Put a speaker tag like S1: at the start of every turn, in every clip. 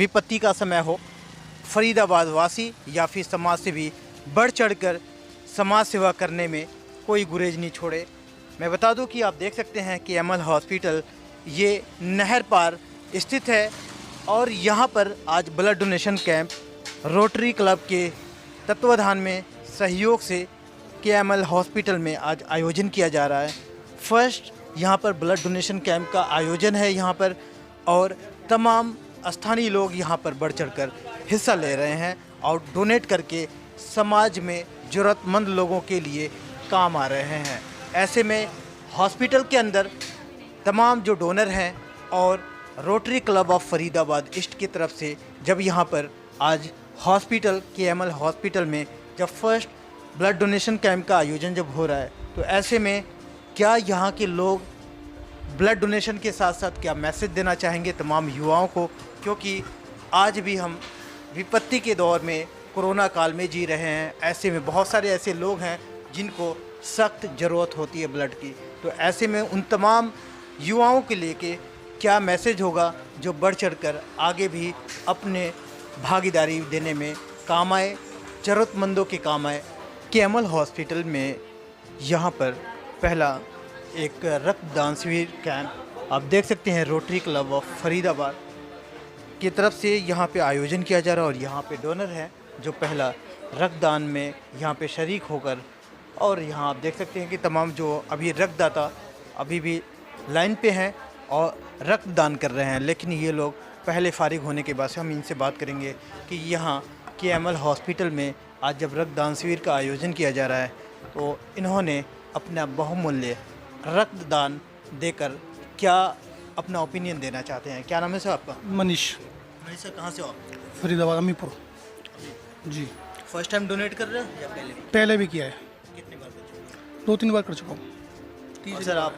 S1: विपत्ति का समय हो, फरीदाबाद वासी या फिर समाज सेवी बढ़ चढ़कर समाज सेवा करने में कोई गुरेज नहीं छोड़े। मैं बता दूं कि आप देख सकते हैं कि एमएल हॉस्पिटल ये नहर पार स्थित है और यहाँ पर आज blood donation camp rotary club के तत्वाधान में सहयोग से केएमएल हॉस्पिटल में आज आयोजन किया जा रहा है। फर्स्ट यहाँ पर ब्लड डोनेशन कैंप का आयोजन है यहाँ पर, और तमाम स्थानीय लोग यहाँ पर बढ़ चढ़कर हिस्सा ले रहे हैं और डोनेट करके समाज में ज़रूरतमंद लोगों के लिए काम आ रहे हैं। ऐसे में हॉस्पिटल के अंदर तमाम जो डोनर हैं और rotary club of Faridabad east की तरफ से जब यहाँ पर आज हॉस्पिटल केएमएल हॉस्पिटल में जब फर्स्ट ब्लड डोनेशन कैंप का आयोजन जब हो रहा है, तो ऐसे में क्या यहाँ के लोग ब्लड डोनेशन के साथ साथ क्या मैसेज देना चाहेंगे तमाम युवाओं को, क्योंकि आज भी हम विपत्ति के दौर में कोरोना काल में जी रहे हैं। ऐसे में बहुत सारे ऐसे लोग हैं जिनको सख्त ज़रूरत होती है ब्लड की, तो ऐसे में उन तमाम युवाओं के लेके क्या मैसेज होगा जो बढ़ चढ़कर आगे भी अपने भागीदारी देने में काम आए, ज़रूरतमंदों के काम आए। केएमएल हॉस्पिटल में यहाँ पर पहला एक रक्तदान शिविर कैंप आप देख सकते हैं रोटरी क्लब ऑफ फरीदाबाद की तरफ से यहाँ पे आयोजन किया जा रहा है और यहाँ पे डोनर हैं जो पहला रक्तदान में यहाँ पे शरीक होकर, और यहाँ आप देख सकते हैं कि तमाम जो अभी रक्तदाता अभी भी लाइन पे हैं और रक्तदान कर रहे हैं। लेकिन ये लोग पहले फारिग होने के बाद से हम इनसे बात करेंगे कि यहाँ केएमएल हॉस्पिटल में आज जब रक्तदान शिविर का आयोजन किया जा रहा है तो इन्होंने अपना बहुमूल्य रक्तदान देकर क्या अपना ओपिनियन देना चाहते हैं। क्या नाम है सर आपका?
S2: मनीष।
S1: मनीष सर, कहाँ से हो आप?
S2: फरीदाबाद अमीपुर जी।
S1: फर्स्ट टाइम डोनेट कर रहे हैं या पहले भी?
S2: पहले भी किया है,
S1: कितनी बार कर चुके हैं?
S2: 2-3 बार कर चुका हूँ।
S1: और सर आप?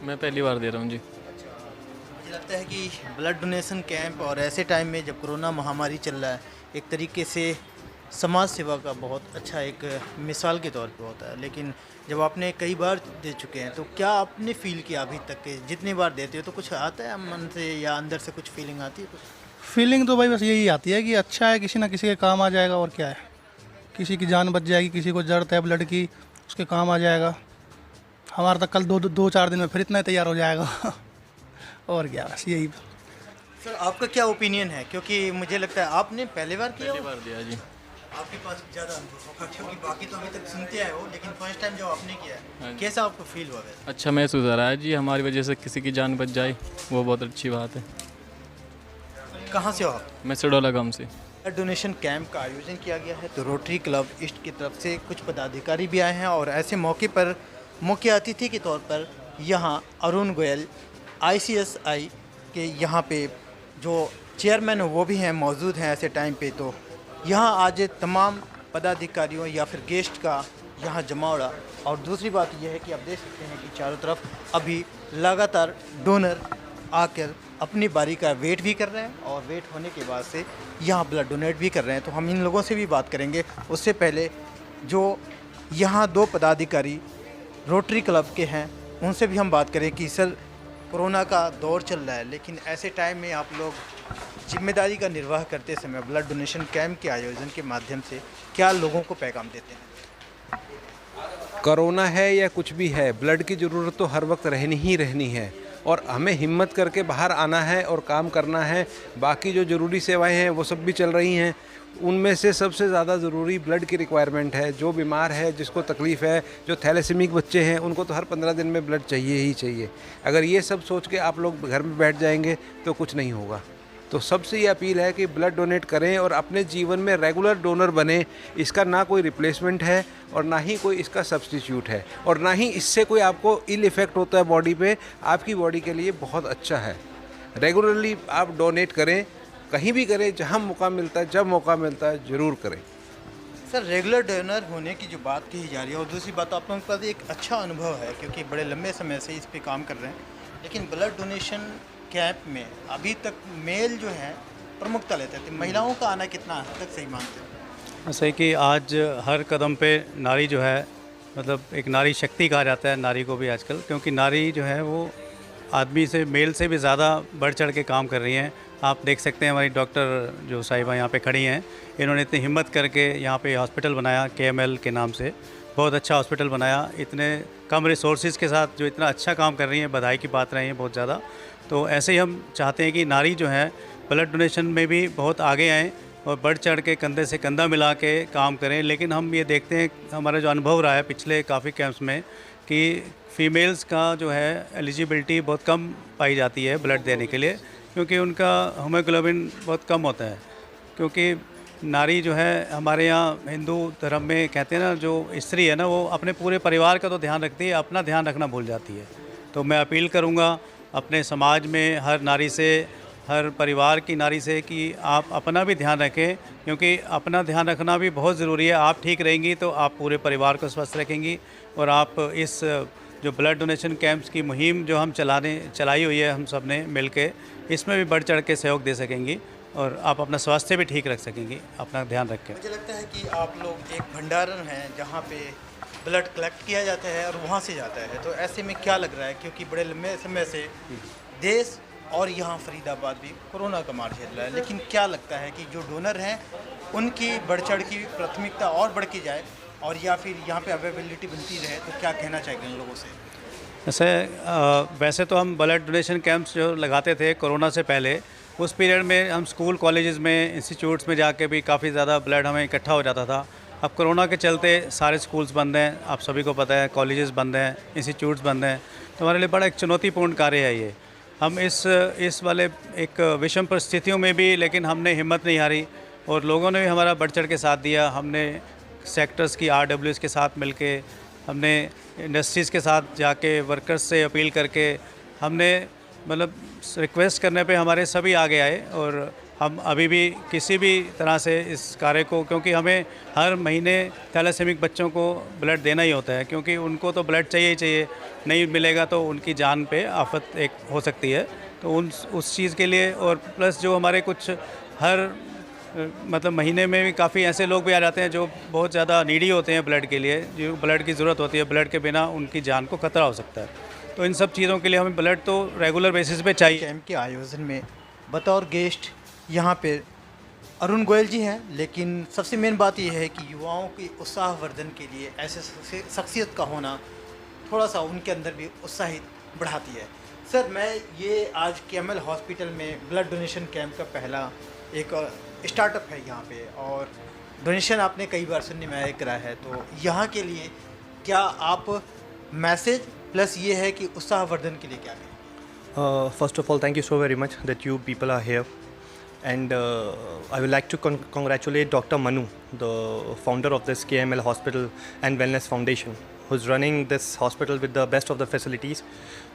S3: मैं पहली बार दे रहा हूँ जी।
S1: मुझे लगता है कि ब्लड डोनेशन कैंप और ऐसे टाइम में जब कोरोना महामारी चल रहा है, एक तरीके से समाज सेवा का बहुत अच्छा एक मिसाल के तौर पे होता है। लेकिन जब आपने कई बार दे चुके हैं तो क्या आपने फील किया अभी तक के जितनी बार देते हो तो कुछ आता है मन से या अंदर से कुछ फीलिंग आती है? कुछ
S2: फीलिंग तो भाई बस यही आती है कि अच्छा है, किसी ना किसी के काम आ जाएगा। और क्या है, किसी की जान बच जाएगी, किसी को ज़रूरत है ब्लड की उसके काम आ जाएगा। हमारा तो कल 2-4 दिन में फिर इतना ही तैयार हो जाएगा। और क्या, बस यही।
S1: सर आपका क्या ओपिनियन है, क्योंकि मुझे लगता है आपने पहली बार किया?
S3: पहली बार दिया जी।
S1: आपके पास ज़्यादा अनुभव होगा क्योंकि बाकी तो अभी तक सुनते आए हो, लेकिन फर्स्ट टाइम जब आपने किया है कैसा आपको फील हुआ? वैसे
S3: अच्छा महसूस हो रहा है जी, हमारी वजह से किसी की जान बच जाए वो बहुत अच्छी बात है।
S1: कहाँ से हो आप?
S3: मैं सिडोला गांव से।
S1: ब्लड डोनेशन कैंप का आयोजन किया गया है तो रोटरी क्लब ईस्ट की तरफ से कुछ पदाधिकारी भी आए हैं और ऐसे मौके पर मुख्य अतिथि के तौर पर यहाँ अरुण गोयल ICSI के यहाँ पे जो चेयरमैन वो भी हैं मौजूद हैं ऐसे टाइम पे। तो यहाँ आज तमाम पदाधिकारियों या फिर गेस्ट का यहाँ जमावड़ा, और दूसरी बात यह है कि आप देख सकते हैं कि चारों तरफ अभी लगातार डोनर आकर अपनी बारी का वेट भी कर रहे हैं और वेट होने के बाद से यहाँ ब्लड डोनेट भी कर रहे हैं। तो हम इन लोगों से भी बात करेंगे। उससे पहले जो यहाँ 2 पदाधिकारी रोटरी क्लब के हैं उनसे भी हम बात करें कि सर कोरोना का दौर चल रहा है, लेकिन ऐसे टाइम में आप लोग जिम्मेदारी का निर्वाह करते समय ब्लड डोनेशन कैंप के आयोजन के माध्यम से क्या लोगों को पैगाम देते हैं?
S4: कोरोना है या कुछ भी है, ब्लड की ज़रूरत तो हर वक्त रहनी ही रहनी है और हमें हिम्मत करके बाहर आना है और काम करना है। बाकी जो ज़रूरी सेवाएं हैं वो सब भी चल रही हैं, उनमें से सबसे ज़्यादा ज़रूरी ब्लड की रिक्वायरमेंट है। जो बीमार है, जिसको तकलीफ़ है, जो थैलेसीमिक बच्चे हैं, उनको तो हर 15 दिन में ब्लड चाहिए ही चाहिए। अगर ये सब सोच के आप लोग घर में बैठ जाएंगे तो कुछ नहीं होगा। तो सबसे ये अपील है कि ब्लड डोनेट करें और अपने जीवन में रेगुलर डोनर बने। इसका ना कोई रिप्लेसमेंट है और ना ही कोई इसका सब्स्टिट्यूट है और ना ही इससे कोई आपको इल इफ़ेक्ट होता है बॉडी पे। आपकी बॉडी के लिए बहुत अच्छा है। रेगुलरली आप डोनेट करें, कहीं भी करें, जहाँ मौका मिलता है, जब मौका मिलता है ज़रूर करें।
S1: सर रेगुलर डोनर होने की जो बात कही जा रही है और दूसरी बात आप लोगों के पास एक अच्छा अनुभव है क्योंकि बड़े लंबे समय से इस पे काम कर रहे हैं, लेकिन ब्लड डोनेशन कैंप में अभी तक मेल जो है प्रमुखता लेते थे, महिलाओं का आना कितना हद तक सही मानते हैं?
S5: ऐसा है कि आज हर कदम पे नारी जो है, मतलब एक नारी शक्ति कहा जाता है नारी को भी आजकल, क्योंकि नारी जो है वो आदमी से मेल से भी ज़्यादा बढ़ चढ़ के काम कर रही हैं। आप देख सकते हैं हमारी डॉक्टर जो साहिबा यहाँ पे खड़ी हैं, इन्होंने इतनी हिम्मत करके यहाँ पे हॉस्पिटल बनाया KML के नाम से, बहुत अच्छा हॉस्पिटल बनाया। इतने कम रिसोर्सेज के साथ जो इतना अच्छा काम कर रही हैं, बधाई की बात रही है बहुत ज़्यादा। तो ऐसे ही हम चाहते हैं कि नारी जो है ब्लड डोनेशन में भी बहुत आगे आएँ और बढ़ चढ़ के कंधे से कंधा मिला के काम करें। लेकिन हम ये देखते हैं, हमारा जो अनुभव रहा है पिछले काफ़ी कैंप्स में, कि फ़ीमेल्स का जो है एलिजिबिलिटी बहुत कम पाई जाती है ब्लड देने के लिए, क्योंकि उनका हीमोग्लोबिन बहुत कम होता है। क्योंकि नारी जो है हमारे यहाँ हिंदू धर्म में कहते हैं ना, जो स्त्री है ना वो अपने पूरे परिवार का तो ध्यान रखती है, अपना ध्यान रखना भूल जाती है। तो मैं अपील करूँगा अपने समाज में हर नारी से, हर परिवार की नारी से कि आप अपना भी ध्यान रखें, क्योंकि अपना ध्यान रखना भी बहुत ज़रूरी है। आप ठीक रहेंगी तो आप पूरे परिवार को स्वस्थ रखेंगी। और आप इस जो ब्लड डोनेशन कैंप्स की मुहिम जो हम चलाई हुई है हम सब ने मिल के, इसमें भी बढ़ चढ़ के सहयोग दे सकेंगी और आप अपना स्वास्थ्य भी ठीक रख सकेंगी, अपना ध्यान रखें।
S1: मुझे लगता है कि आप लोग एक भंडारण है जहाँ पे ब्लड कलेक्ट किया जाता है और वहाँ से जाता है, तो ऐसे में क्या लग रहा है, क्योंकि बड़े लंबे समय से देश और यहाँ फरीदाबाद भी कोरोना का मार झेल रहा है, लेकिन क्या लगता है कि जो डोनर हैं उनकी बढ़ चढ़ की प्राथमिकता और बढ़ की जाए और या फिर यहाँ पे अवेलेबिलिटी बनती रहे, तो क्या कहना चाहिए उन लोगों से?
S5: वैसे तो हम ब्लड डोनेशन कैंप्स जो लगाते थे कोरोना से पहले, उस पीरियड में हम स्कूल कॉलेजेस में, इंस्टीट्यूट्स में जाके भी काफ़ी ज़्यादा ब्लड हमें इकट्ठा हो जाता था। अब कोरोना के चलते सारे स्कूल्स बंद हैं, आप सभी को पता है, कॉलेजेस बंद हैं, इंस्टीट्यूट्स बंद हैं। तो हमारे लिए बड़ा एक चुनौतीपूर्ण कार्य है ये। हम इस वाले एक विषम परिस्थितियों में भी, लेकिन हमने हिम्मत नहीं हारी और लोगों ने भी हमारा बढ़ चढ़ के साथ दिया। हमने सेक्टर्स की RWS के साथ मिलके, हमने इंडस्ट्रीज़ के साथ जाके, वर्कर्स से अपील करके, हमने मतलब रिक्वेस्ट करने पे हमारे सभी आगे आए। और हम अभी भी किसी भी तरह से इस कार्य को, क्योंकि हमें हर महीने थैलेसेमिक बच्चों को ब्लड देना ही होता है, क्योंकि उनको तो ब्लड चाहिए ही चाहिए, नहीं मिलेगा तो उनकी जान पे आफत एक हो सकती है। तो उस चीज़ के लिए, और प्लस जो हमारे कुछ हर मतलब महीने में भी काफ़ी ऐसे लोग भी आ जाते हैं जो बहुत ज़्यादा नीडी होते हैं ब्लड के लिए, जो ब्लड की ज़रूरत होती है, ब्लड के बिना उनकी जान को खतरा हो सकता है। तो इन सब चीज़ों के लिए हमें ब्लड तो रेगुलर बेसिस पे चाहिए।
S1: कैंप के आयोजन में बतौर गेस्ट यहाँ पे अरुण गोयल जी हैं, लेकिन सबसे मेन बात यह है कि युवाओं की उत्साहवर्धन के लिए ऐसे शख्सियत का होना थोड़ा सा उनके अंदर भी उत्साहित बढ़ाती है। सर, मैं ये आज KML हॉस्पिटल में ब्लड डोनेशन कैंप का पहला एक स्टार्टअप है यहाँ पे, और डोनेशन आपने कई बार सुनने में आया करा है, तो यहाँ के लिए क्या आप मैसेज प्लस ये है कि उत्साहवर्धन के लिए क्या करें?
S6: First of all, thank you so very much that you people are here. And I would like to congratulate Dr. Manu, the founder of this KML Hospital and Wellness Foundation, who's running this hospital with the best of the facilities,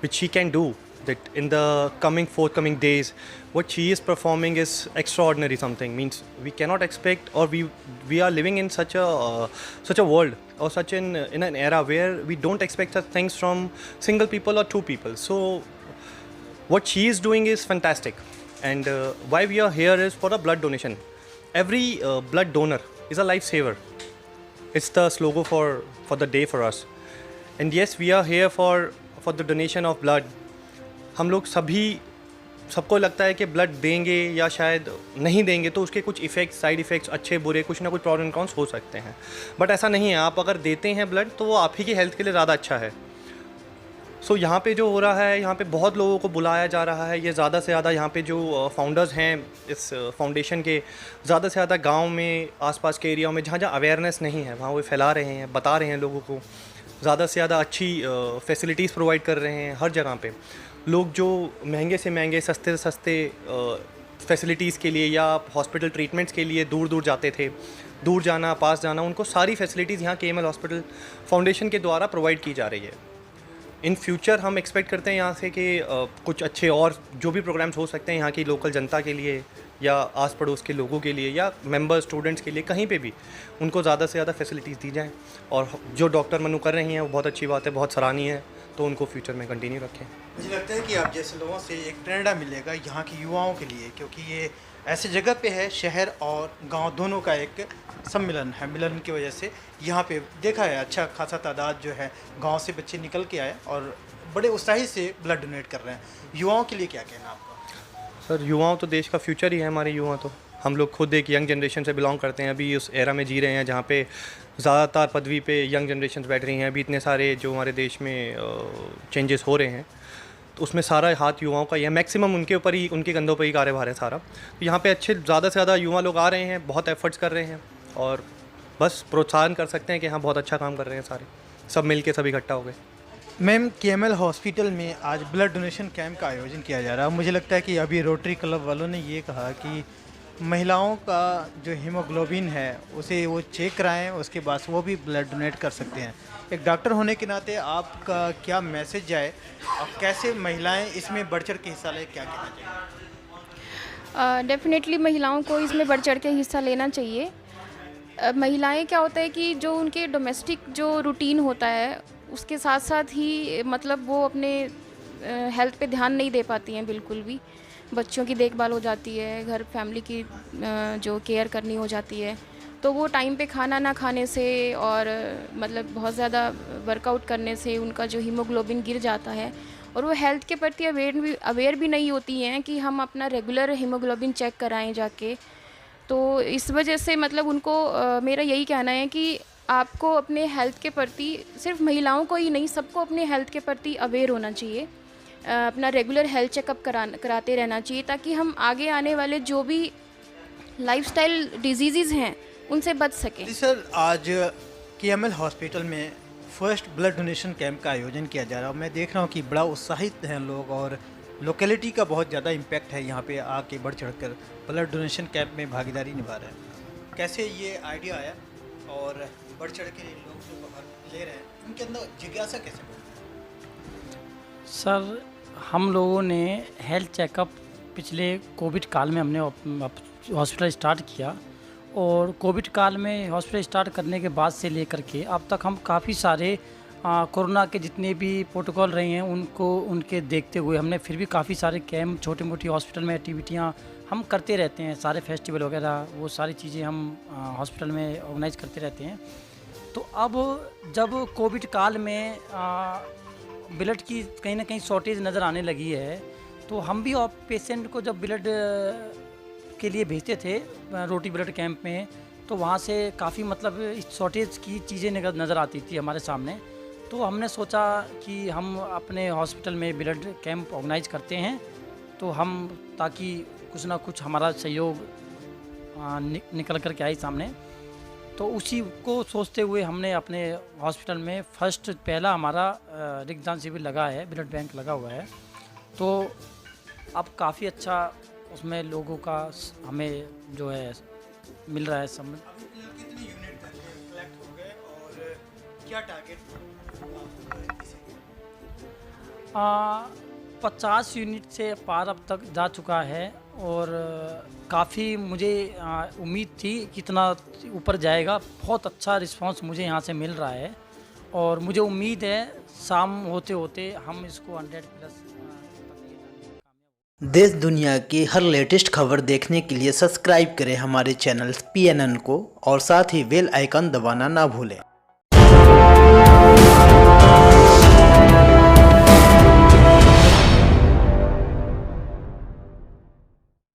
S6: which she can do. That in the forthcoming days, what she is performing is extraordinary. Something means we cannot expect, or we are living in such a world, or in an era where we don't expect such things from single people or two people. So what she is doing is fantastic. And why we are here is for a blood donation. Every blood donor is a lifesaver. It's the slogan for the day for us. And yes, we are here for the donation of blood. हम लोग सबको लगता है कि blood देंगे या शायद नहीं देंगे तो उसके कुछ इफ़ेक्ट्स, साइड इफ़ेक्ट्स, अच्छे बुरे, कुछ ना कुछ प्रॉब्लम एंड कॉन्स हो सकते हैं। बट ऐसा नहीं है, आप अगर देते हैं ब्लड तो वो आप ही की हेल्थ के लिए ज़्यादा अच्छा है। सो यहाँ पे जो हो रहा है, यहाँ पे बहुत लोगों को बुलाया जा रहा है। ये ज़्यादा से ज़्यादा यहाँ पे जो फाउंडर्स हैं इस फाउंडेशन के, ज़्यादा से ज़्यादा गांव में, आसपास के एरिया में जहाँ अवेयरनेस नहीं है वहाँ वो फैला रहे हैं, बता रहे हैं लोगों को। ज़्यादा से ज़्यादा अच्छी फैसिलिटीज़ प्रोवाइड कर रहे हैं हर जगह पे। लोग जो महंगे से महंगे, सस्ते से सस्ते फैसिलिटीज़ के लिए या हॉस्पिटल ट्रीटमेंट्स के लिए दूर दूर जाते थे, दूर जाना, पास जाना, उनको सारी फैसिलिटीज़ यहाँ KML हॉस्पिटल फाउंडेशन के द्वारा प्रोवाइड की जा रही है। इन फ्यूचर हम एक्सपेक्ट करते हैं यहाँ से कि कुछ अच्छे और जो भी प्रोग्राम्स हो सकते हैं यहाँ की लोकल जनता के लिए या आस पड़ोस के लोगों के लिए या मेंबर स्टूडेंट्स के लिए, कहीं पे भी उनको ज़्यादा से ज़्यादा फैसिलिटीज़ दी जाएँ। और जो डॉक्टर मनु कर रही हैं वो बहुत अच्छी बात है, बहुत सराहनीय है, तो उनको फ्यूचर में कंटिन्यू रखें।
S1: मुझे लगता है कि आप जैसे लोगों से एक प्रेरणा मिलेगा यहाँ के युवाओं के लिए, क्योंकि ये ऐसे जगह पे है, शहर और गांव दोनों का एक सम्मिलन है। मिलन की वजह से यहाँ पे देखा है अच्छा खासा तादाद जो है गांव से बच्चे निकल के आए और बड़े उत्साही से ब्लड डोनेट कर रहे हैं, युवाओं के लिए क्या कहना आपका?
S6: सर युवाओं तो देश का फ्यूचर ही है, हमारे युवा तो हम लोग खुद एक यंग जनरेशन से बिलोंग करते हैं, अभी उस एरा में जी रहे हैं जहाँ पे ज़्यादातर पदवी पे यंग जनरेशन बैठ रही हैं। अभी इतने सारे जो हमारे देश में चेंजेस हो रहे हैं तो उसमें सारा हाथ युवाओं का ही है, मैक्सिमम उनके ऊपर ही, उनके कंधों पर ही कार्यभार है सारा। तो यहाँ पे अच्छे ज़्यादा से ज़्यादा युवा लोग आ रहे हैं, बहुत एफर्ट्स कर रहे हैं और बस प्रोत्साहन कर सकते हैं कि हाँ बहुत अच्छा काम कर रहे हैं सारे, सब मिल के सब इकट्ठा हो गए।
S1: मैम, केएमएल हॉस्पिटल में आज ब्लड डोनेशन कैंप का आयोजन किया जा रहा है। मुझे लगता है कि अभी रोटरी क्लब वालों ने ये कहा कि महिलाओं का जो हीमोग्लोबिन है उसे वो चेक कराएं, उसके बाद वो भी ब्लड डोनेट कर सकते हैं। एक डॉक्टर होने के नाते आपका क्या मैसेज जाए और कैसे महिलाएं इसमें बढ़ चढ़ के हिस्सा लें, क्या कहना चाहिए?
S7: डेफिनेटली महिलाओं को इसमें बढ़ चढ़ के हिस्सा लेना चाहिए। महिलाएं क्या होता है कि जो उनके डोमेस्टिक जो रूटीन होता है उसके साथ साथ ही मतलब वो अपने हेल्थ पे ध्यान नहीं दे पाती हैं बिल्कुल भी। बच्चों की देखभाल हो जाती है, घर फैमिली की जो केयर करनी हो जाती है, तो वो टाइम पे खाना ना खाने से और मतलब बहुत ज़्यादा वर्कआउट करने से उनका जो हीमोग्लोबिन गिर जाता है और वो हेल्थ के प्रति अवेयर भी नहीं होती हैं कि हम अपना रेगुलर हीमोग्लोबिन चेक कराएं जाके। तो इस वजह से मतलब उनको मेरा यही कहना है कि आपको अपने हेल्थ के प्रति, सिर्फ महिलाओं को ही नहीं सबको अपने हेल्थ के प्रति अवेयर होना चाहिए, अपना रेगुलर हेल्थ चेकअप कराते रहना चाहिए ताकि हम आगे आने वाले जो भी लाइफस्टाइल डिजीज़ हैं उनसे बच सकें।
S1: जी सर, आज केएमएल हॉस्पिटल में फर्स्ट ब्लड डोनेशन कैंप का आयोजन किया जा रहा है। मैं देख रहा हूँ कि बड़ा उत्साहित हैं लोग और लोकेलिटी का बहुत ज़्यादा इम्पैक्ट है, यहाँ पे आके बढ़ चढ़कर ब्लड डोनेशन कैंप में भागीदारी निभा रहे हैं। कैसे ये आइडिया आया और बढ़ चढ़ के लोग जो भाग ले रहे हैं उनके अंदर जिज्ञासा कैसे बढ़ी?
S8: सर, हम लोगों ने हेल्थ चेकअप पिछले कोविड काल में हमने हॉस्पिटल स्टार्ट किया और कोविड काल में हॉस्पिटल स्टार्ट करने के बाद से लेकर के अब तक हम काफ़ी सारे कोरोना के जितने भी प्रोटोकॉल रहे हैं उनके देखते हुए हमने फिर भी काफ़ी सारे कैंप, छोटी मोटी हॉस्पिटल में एक्टिविटियाँ हम करते रहते हैं। सारे फेस्टिवल वगैरह वो सारी चीज़ें हम हॉस्पिटल में ऑर्गेनाइज करते रहते हैं। तो अब जब कोविड काल में ब्लड की कहीं ना कहीं शॉर्टेज नज़र आने लगी है तो हम भी पेशेंट को जब ब्लड के लिए भेजते थे रोटी ब्लड कैंप में तो वहाँ से काफ़ी मतलब इस शॉर्टेज की चीज़ें नज़र आती थी हमारे सामने। तो हमने सोचा कि हम अपने हॉस्पिटल में ब्लड कैंप ऑर्गेनाइज करते हैं तो हम ताकि कुछ ना कुछ हमारा सहयोग निकल कर के आए सामने। तो उसी को सोचते हुए हमने अपने हॉस्पिटल में पहला हमारा रक्तदान शिविर लगा है, ब्लड बैंक लगा हुआ है। तो अब काफ़ी अच्छा उसमें लोगों का हमें जो है मिल रहा है समझ।
S1: कितने यूनिट कलेक्ट हो गए और क्या टारगेट
S8: 50 यूनिट से पार अब तक जा चुका है और काफ़ी मुझे उम्मीद थी कि इतना ऊपर जाएगा। बहुत अच्छा रिस्पांस मुझे यहाँ से मिल रहा है और मुझे उम्मीद है शाम होते होते हम इसको 100+
S1: देश दुनिया की हर लेटेस्ट खबर देखने के लिए सब्सक्राइब करें हमारे चैनल PNN को और साथ ही बेल आइकन दबाना ना भूलें।